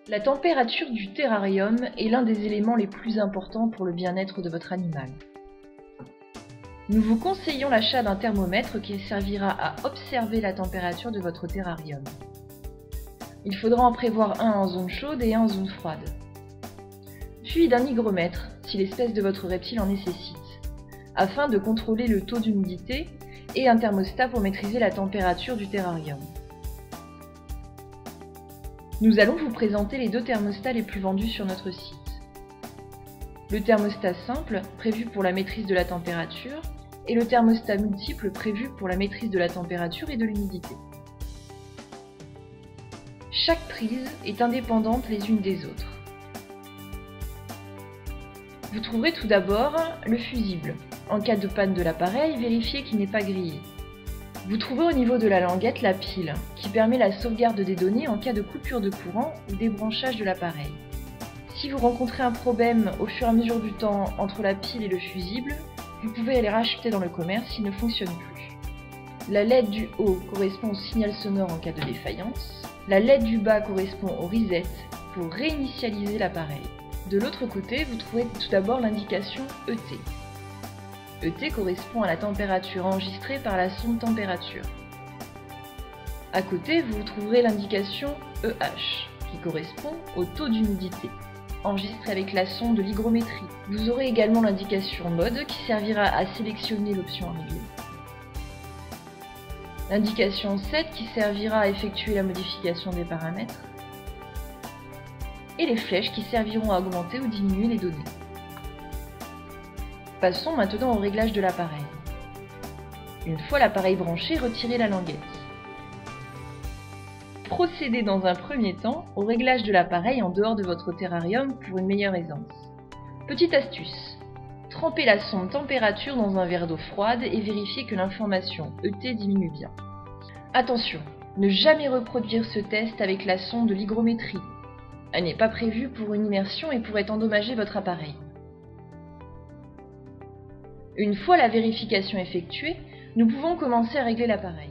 La température du terrarium est l'un des éléments les plus importants pour le bien-être de votre animal. Nous vous conseillons l'achat d'un thermomètre qui servira à observer la température de votre terrarium. Il faudra en prévoir un en zone chaude et un en zone froide. Suivi d'un hygromètre, si l'espèce de votre reptile en nécessite, afin de contrôler le taux d'humidité, et un thermostat pour maîtriser la température du terrarium. Nous allons vous présenter les deux thermostats les plus vendus sur notre site. Le thermostat simple, prévu pour la maîtrise de la température, et le thermostat multiple, prévu pour la maîtrise de la température et de l'humidité. Chaque prise est indépendante les unes des autres. Vous trouverez tout d'abord le fusible. En cas de panne de l'appareil, vérifiez qu'il n'est pas grillé. Vous trouverez au niveau de la languette la pile, qui permet la sauvegarde des données en cas de coupure de courant ou débranchage de l'appareil. Si vous rencontrez un problème au fur et à mesure du temps entre la pile et le fusible, vous pouvez les racheter dans le commerce s'ils ne fonctionnent plus. La LED du haut correspond au signal sonore en cas de défaillance. La LED du bas correspond au reset pour réinitialiser l'appareil. De l'autre côté, vous trouverez tout d'abord l'indication ET. ET correspond à la température enregistrée par la sonde température. À côté, vous trouverez l'indication EH, qui correspond au taux d'humidité, enregistré avec la sonde de l'hygrométrie. Vous aurez également l'indication mode, qui servira à sélectionner l'option à régler. L'indication 7, qui servira à effectuer la modification des paramètres. Et les flèches qui serviront à augmenter ou diminuer les données. Passons maintenant au réglage de l'appareil. Une fois l'appareil branché, retirez la languette. Procédez dans un premier temps au réglage de l'appareil en dehors de votre terrarium pour une meilleure aisance. Petite astuce, trempez la sonde température dans un verre d'eau froide et vérifiez que l'information ET diminue bien. Attention, ne jamais reproduire ce test avec la sonde de l'hygrométrie. Elle n'est pas prévue pour une immersion et pourrait endommager votre appareil. Une fois la vérification effectuée, nous pouvons commencer à régler l'appareil.